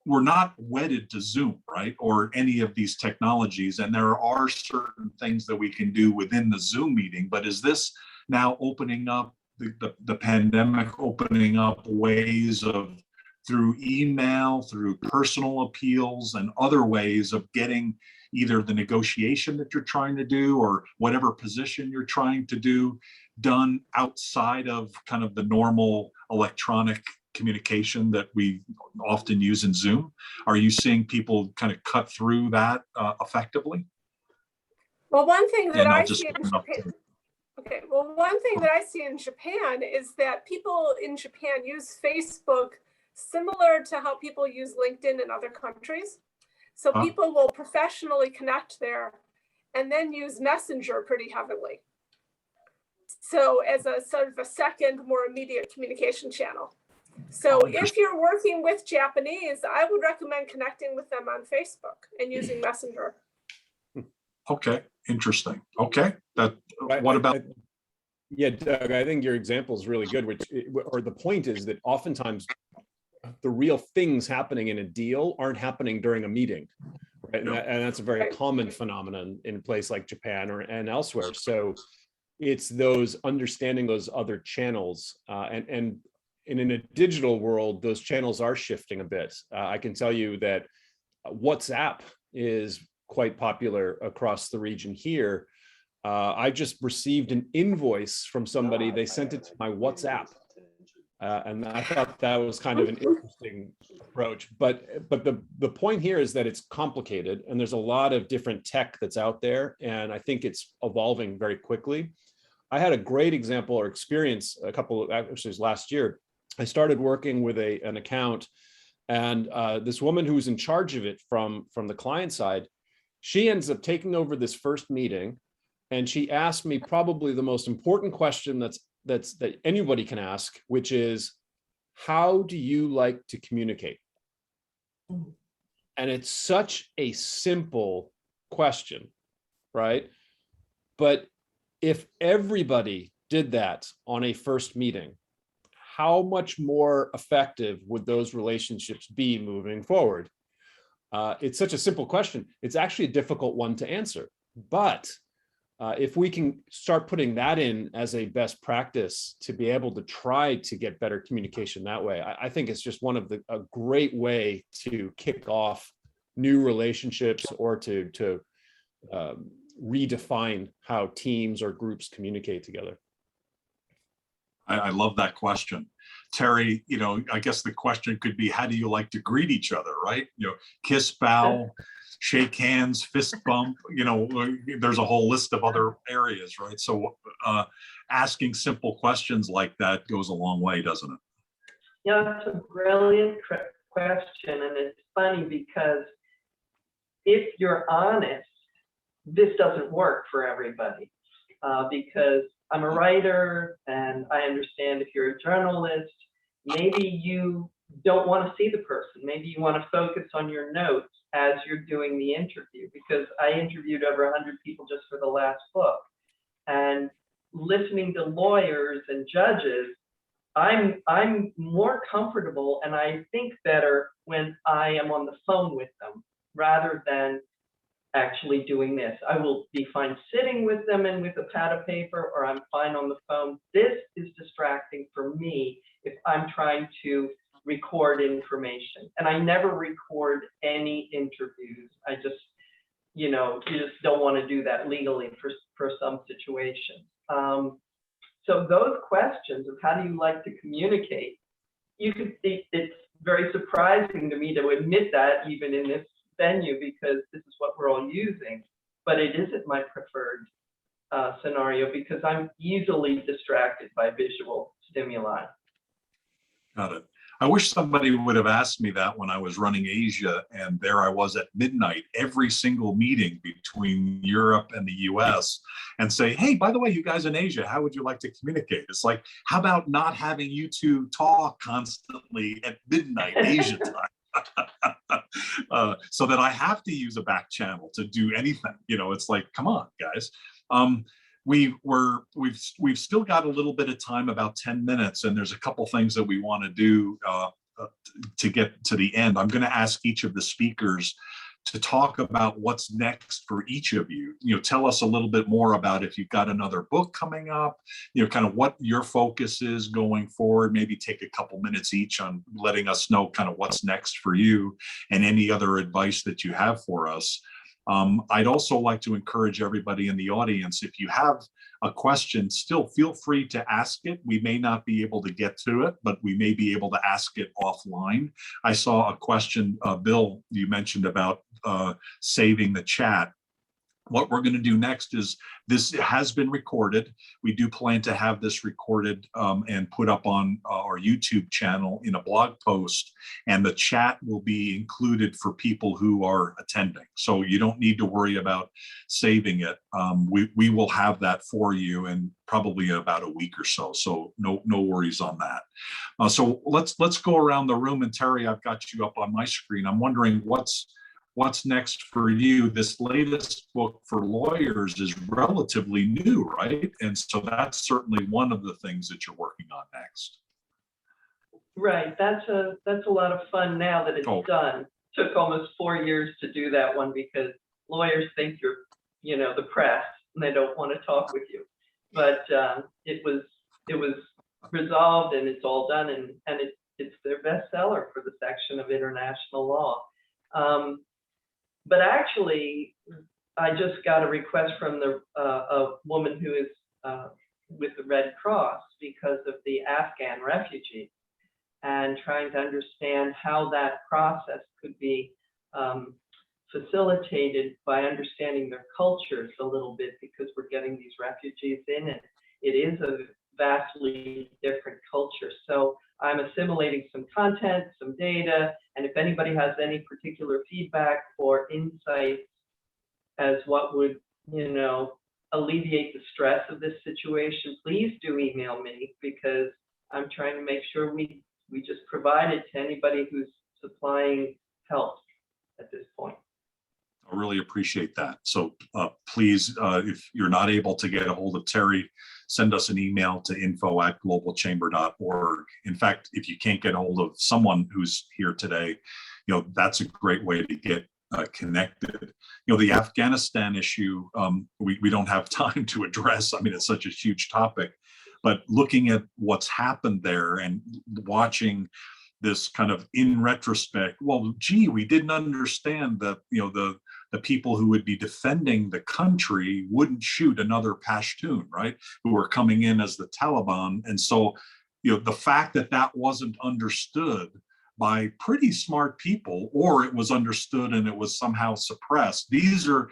we're not wedded to Zoom, right? Or any of these technologies. And there are certain things that we can do within the Zoom meeting, but is this now opening up the pandemic, opening up ways of through email, through personal appeals and other ways of getting either the negotiation that you're trying to do or whatever position you're trying to do done outside of kind of the normal electronic communication that we often use in Zoom? Are you seeing people kind of cut through that effectively? Well, one thing that I see in Japan. Okay, well, one thing that I see in Japan is that people in Japan use Facebook similar to how people use LinkedIn in other countries. So people will professionally connect there and then use Messenger pretty heavily. So as a sort of a second, more immediate communication channel. So if you're working with Japanese, I would recommend connecting with them on Facebook and using Messenger. Okay, interesting. Okay, what about? Yeah, Doug, I think your example is really good, or the point is that oftentimes the real things happening in a deal aren't happening during a meeting, right? And that's a very common phenomenon in a place like Japan and elsewhere. So it's those understanding those other channels. And in a digital world, those channels are shifting a bit. I can tell you that WhatsApp is quite popular across the region here. I just received an invoice from somebody. They sent it to my WhatsApp. And I thought that was kind of an interesting approach. But the point here is that it's complicated, and there's a lot of different tech that's out there. And I think it's evolving very quickly. I had a great example or experience actually last year. I started working with an account, and this woman who was in charge of it from the client side, she ends up taking over this first meeting, and she asked me probably the most important question that anybody can ask, which is, how do you like to communicate? And it's such a simple question, right? But if everybody did that on a first meeting, how much more effective would those relationships be moving forward? It's such a simple question. It's actually a difficult one to answer. But if we can start putting that in as a best practice to be able to try to get better communication that way, I think it's just a great way to kick off new relationships or to redefine how teams or groups communicate together. I love that question. Terri, I guess the question could be, how do you like to greet each other, right? Kiss, bow, shake hands, fist bump, there's a whole list of other areas, right? So asking simple questions like that goes a long way, doesn't it? Yeah, that's a brilliant question. And it's funny because if you're honest, this doesn't work for everybody because I'm a writer, and I understand if you're a journalist, maybe you don't want to see the person. Maybe you want to focus on your notes as you're doing the interview, because I interviewed over 100 people just for the last book. And listening to lawyers and judges, I'm more comfortable and I think better when I am on the phone with them rather than actually doing this. I will be fine sitting with them and with a pad of paper, or I'm fine on the phone. This is distracting for me if I'm trying to record information. And I never record any interviews. I just, you just don't want to do that legally for some situations. So those questions of how do you like to communicate, it's very surprising to me to admit that even in this venue, because this is what we're all using, but it isn't my preferred scenario because I'm easily distracted by visual stimuli. Got it. I wish somebody would have asked me that when I was running Asia, and there I was at midnight, every single meeting between Europe and the US, and say, hey, by the way, you guys in Asia, how would you like to communicate? It's like, how about not having you two talk constantly at midnight Asia time? So that I have to use a back channel to do anything. It's like, come on, guys. We've still got a little bit of time, about 10 minutes, and there's a couple things that we want to do to get to the end. I'm going to ask each of the speakers to talk about what's next for each of you. Tell us a little bit more about if you've got another book coming up, kind of what your focus is going forward. Maybe take a couple minutes each on letting us know kind of what's next for you and any other advice that you have for us. I'd also like to encourage everybody in the audience, if you have a question, still feel free to ask it. We may not be able to get to it, but we may be able to ask it offline. I saw a question, Bill, you mentioned about saving the chat. What we're going to do next is, this has been recorded. We do plan to have this recorded and put up on our YouTube channel in a blog post, and the chat will be included for people who are attending. So you don't need to worry about saving it. We will have that for you in probably about a week or so. So no worries on that. So let's go around the room, and Terri, I've got you up on my screen. I'm wondering what's next for you. This latest book for lawyers is relatively new, right? And so that's certainly one of the things that you're working on next. Right, that's a lot of fun now that it's done. Took almost 4 years to do that one because lawyers think you're, the press, and they don't want to talk with you. But it was resolved and it's all done, and it's their bestseller for the section of international law. But actually, I just got a request from a woman who is with the Red Cross because of the Afghan refugees, and trying to understand how that process could be facilitated by understanding their cultures a little bit, because we're getting these refugees in and it is a vastly different culture. So I'm assimilating some content, some data, and if anybody has any particular feedback or insights as what would, alleviate the stress of this situation, please do email me, because I'm trying to make sure we just provide it to anybody who's supplying help at this point. I really appreciate that. So please, if you're not able to get a hold of Terri, send us an email to info@globalchamber.org. In fact, if you can't get a hold of someone who's here today, that's a great way to get connected. The Afghanistan issue, we don't have time to address. I mean, it's such a huge topic, but looking at what's happened there and watching this kind of in retrospect, well, gee, we didn't understand that, the people who would be defending the country wouldn't shoot another Pashtun, right? Who were coming in as the Taliban. And so, the fact that that wasn't understood by pretty smart people, or it was understood and it was somehow suppressed. These are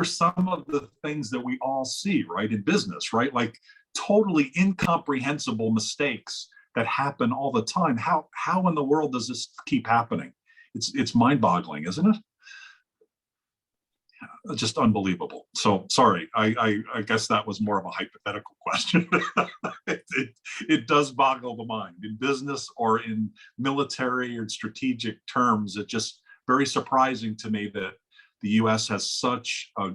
some of the things that we all see, right, in business, right? Like totally incomprehensible mistakes that happen all the time. How in the world does this keep happening? It's mind-boggling, isn't it? Just unbelievable. So sorry, I guess that was more of a hypothetical question. It does boggle the mind in business or in military or strategic terms. It's just very surprising to me that the US has such a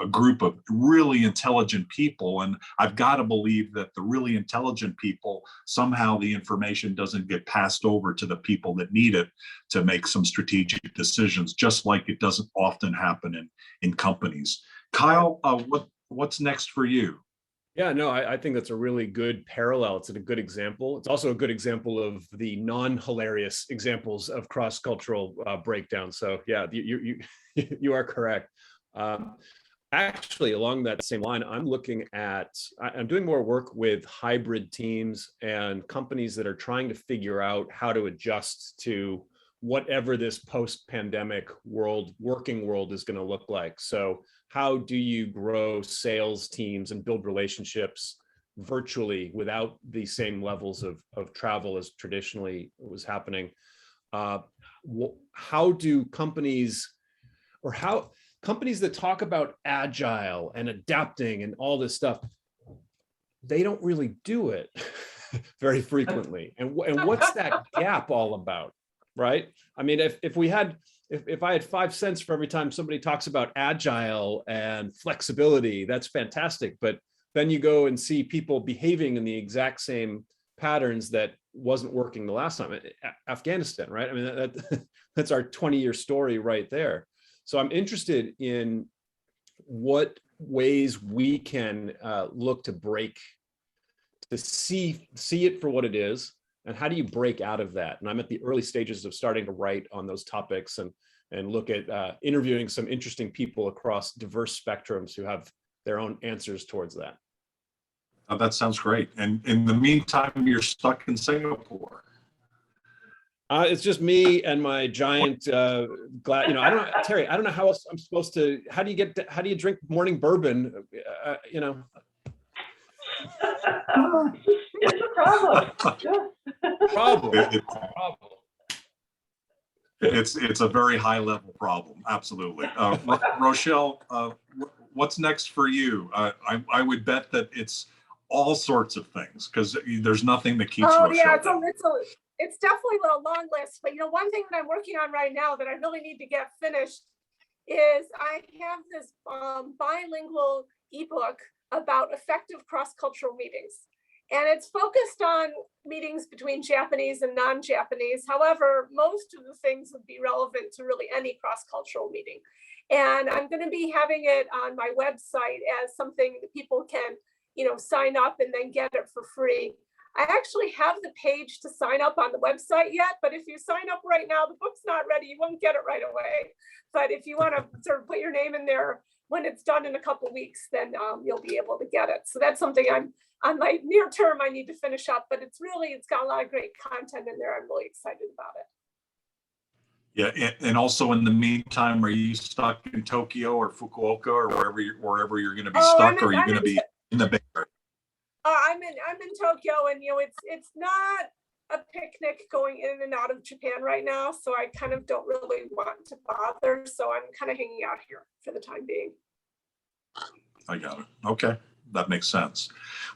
group of really intelligent people, and I've got to believe that the really intelligent people, somehow the information doesn't get passed over to the people that need it to make some strategic decisions, just like it doesn't often happen in companies. Kyle, what's next for you? Yeah, no, I think that's a really good parallel. It's a good example. It's also a good example of the non-hilarious examples of cross-cultural breakdown. So yeah, you are correct. Actually, along that same line, I'm doing more work with hybrid teams and companies that are trying to figure out how to adjust to whatever this post-pandemic working world is going to look like. So how do you grow sales teams and build relationships virtually without the same levels of travel as traditionally was happening? How do companies that talk about agile and adapting and all this stuff, they don't really do it very frequently. And what's that gap all about? Right? I mean, if I had 5 cents for every time somebody talks about agile and flexibility, that's fantastic. But then you go and see people behaving in the exact same patterns that wasn't working the last time. Afghanistan, right? I mean, that's our 20-year story right there. So I'm interested in what ways we can look to see it for what it is. And how do you break out of that? And I'm at the early stages of starting to write on those topics and look at interviewing some interesting people across diverse spectrums who have their own answers towards that. That sounds great. And in the meantime, you're stuck in Singapore. It's just me and my giant I don't know, Terri, I don't know how else I'm supposed to, how do you drink morning bourbon? It's a problem. It's a very high level problem. Absolutely. Rochelle, what's next for you? I would bet that it's all sorts of things, because there's nothing that keeps Rochelle yeah, down. it's definitely a long list, but one thing that I'm working on right now that I really need to get finished is I have this bilingual ebook about effective cross-cultural meetings. And it's focused on meetings between Japanese and non-Japanese. However, most of the things would be relevant to really any cross-cultural meeting. And I'm going to be having it on my website as something that people can, sign up and then get it for free. I actually have the page to sign up on the website yet, but if you sign up right now, the book's not ready, you won't get it right away. But if you want to sort of put your name in there when it's done in a couple of weeks, then you'll be able to get it. So that's something I'm on my near term, I need to finish up, but it's got a lot of great content in there. I'm really excited about it. Yeah, and also in the meantime, are you stuck in Tokyo or Fukuoka or wherever you're going to be stuck, or are you going to be in the Bay Area? I'm in Tokyo, and it's not a picnic going in and out of Japan right now, so I kind of don't really want to bother. So I'm kind of hanging out here for the time being. I got it. Okay. That makes sense.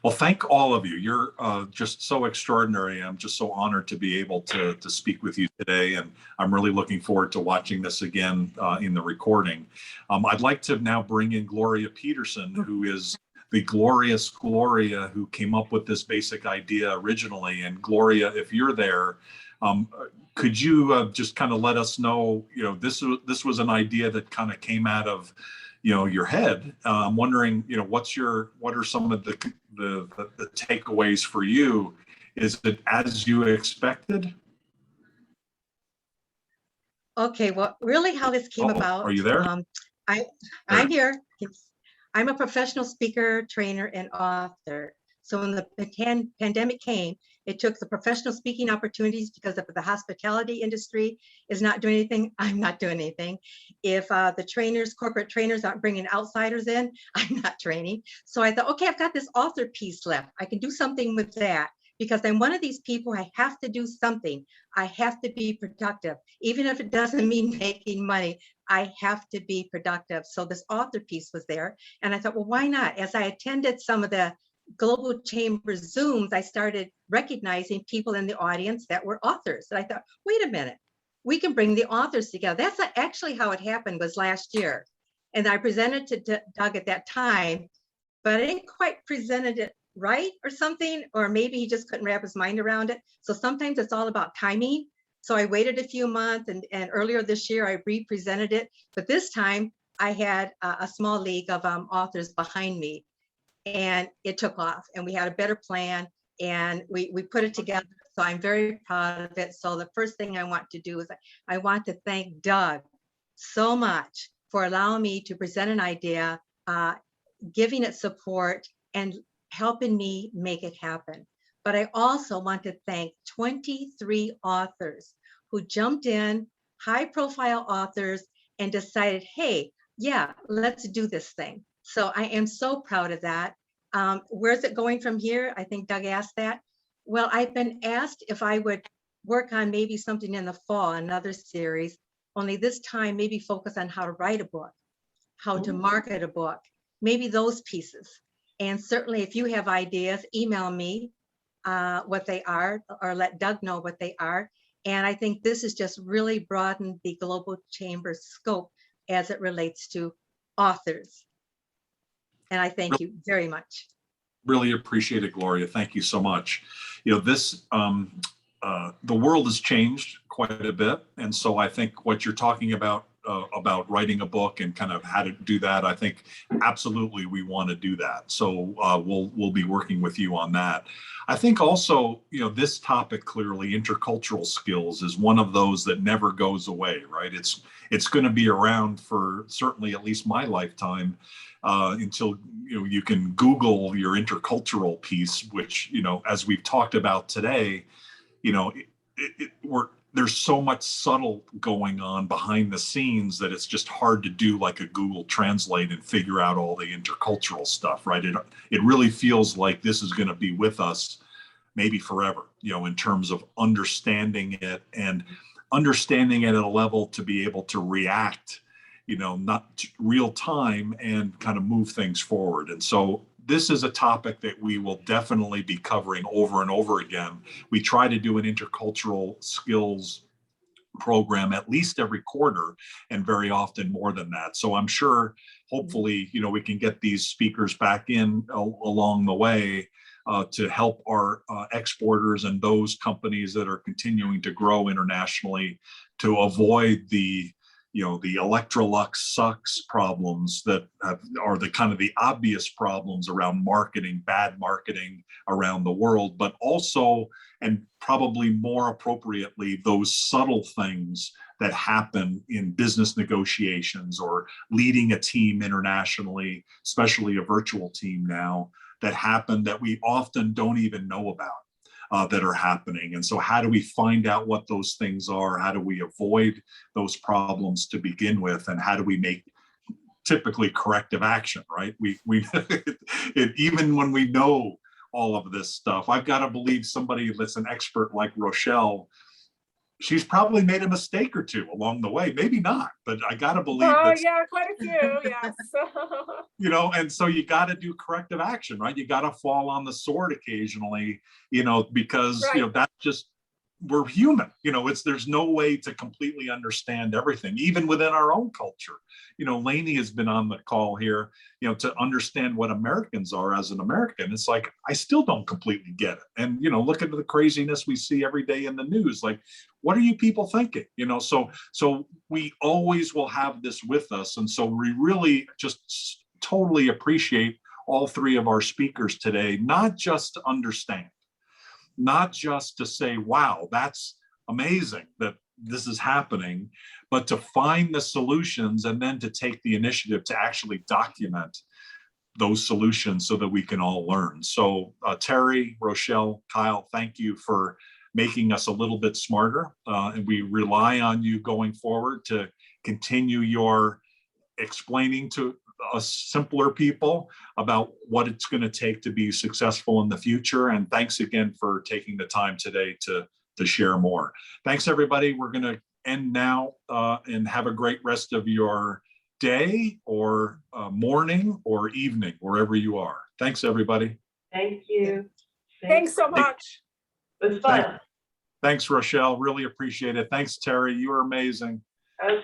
Well, thank all of you. You're just so extraordinary. I'm just so honored to be able to speak with you today. And I'm really looking forward to watching this again in the recording. I'd like to now bring in Gloria Peterson, who is the glorious Gloria who came up with this basic idea originally. And Gloria, if you're there, could you just kind of let us know, this was an idea that kind of came out of your head. I'm wondering, what are some of the takeaways for you? Is it as you expected? Okay, well, really how this came about. Are you there? I'm here. I'm a professional speaker, trainer, and author. So when the pandemic came, it took the professional speaking opportunities because if the hospitality industry is not doing anything, I'm not doing anything. If the corporate trainers aren't bringing outsiders in, I'm not training. So I thought, okay, I've got this author piece left. I can do something with that because I'm one of these people, I have to do something. I have to be productive. Even if it doesn't mean making money, I have to be productive. So this author piece was there. And I thought, well, why not? As I attended some of the Global Chamber Zooms, I started recognizing people in the audience that were authors. And I thought, wait a minute, we can bring the authors together. That's actually how it happened was last year. And I presented to Doug at that time, but I didn't quite presented it right or something, or maybe he just couldn't wrap his mind around it. So sometimes it's all about timing. So I waited a few months and earlier this year, I re-presented it. But this time I had a small league of authors behind me. And it took off and we had a better plan and we put it together. So I'm very proud of it. So the first thing I want to do is I want to thank Doug so much for allowing me to present an idea, giving it support and helping me make it happen. But I also want to thank 23 authors who jumped in, high profile authors, and decided, hey, yeah, let's do this thing. So I am so proud of that. Where's it going from here? I think Doug asked that. Well, I've been asked if I would work on maybe something in the fall, another series, only this time maybe focus on how to write a book, how to market a book, maybe those pieces. And certainly if you have ideas, email me what they are or let Doug know what they are. And I think this has just really broadened the Global Chamber's scope as it relates to authors. And I thank you very much. Really appreciate it, Gloria. Thank you so much. The world has changed quite a bit. And so I think what you're talking about writing a book and kind of how to do that, I think absolutely we want to do that. So we'll be working with you on that. I think also, this topic clearly, intercultural skills, is one of those that never goes away, right? It's going to be around for certainly at least my lifetime until you can Google your intercultural piece, which as we've talked about today, there's so much subtle going on behind the scenes that it's just hard to do like a Google Translate and figure out all the intercultural stuff, right? It really feels like this is going to be with us maybe forever, in terms of understanding it and understanding it at a level to be able to react, not real time and kind of move things forward. And so this is a topic that we will definitely be covering over and over again. We try to do an intercultural skills program at least every quarter, and very often more than that. So I'm sure, hopefully, we can get these speakers back in along the way to help our exporters and those companies that are continuing to grow internationally to avoid the the Electrolux sucks problems that are the kind of the obvious problems around marketing, bad marketing around the world, but also, and probably more appropriately, those subtle things that happen in business negotiations or leading a team internationally, especially a virtual team now, that happen that we often don't even know about, that are happening. And so how do we find out what those things are? How do we avoid those problems to begin with? And how do we make typically corrective action, right? We even when we know all of this stuff, I've got to believe somebody that's an expert like Rochelle, she's probably made a mistake or two along the way, maybe not, but I got to believe that. Yeah, quite a few, yes. And so you got to do corrective action, right? You got to fall on the sword occasionally, because, Right. that's just, we're human, there's no way to completely understand everything, even within our own culture. Lainey has been on the call here, to understand what Americans are as an American. It's like, I still don't completely get it. And, look at the craziness we see every day in the news. Like, what are you people thinking? So we always will have this with us. And so we really just totally appreciate all three of our speakers today, not just to understand, not just to say, wow, that's amazing that this is happening, but to find the solutions and then to take the initiative to actually document those solutions so that we can all learn. So Terri, Rochelle, Kyle, thank you for making us a little bit smarter. And we rely on you going forward to continue your explaining to us simpler people about what it's going to take to be successful in the future. And thanks again for taking the time today to share more. Thanks, everybody. We're going to end now and have a great rest of your day or morning or evening, wherever you are. Thanks, everybody. Thank you. Thanks so much. It was fun. Thanks, Rochelle. Really appreciate it. Thanks, Terri. You were amazing. That was great.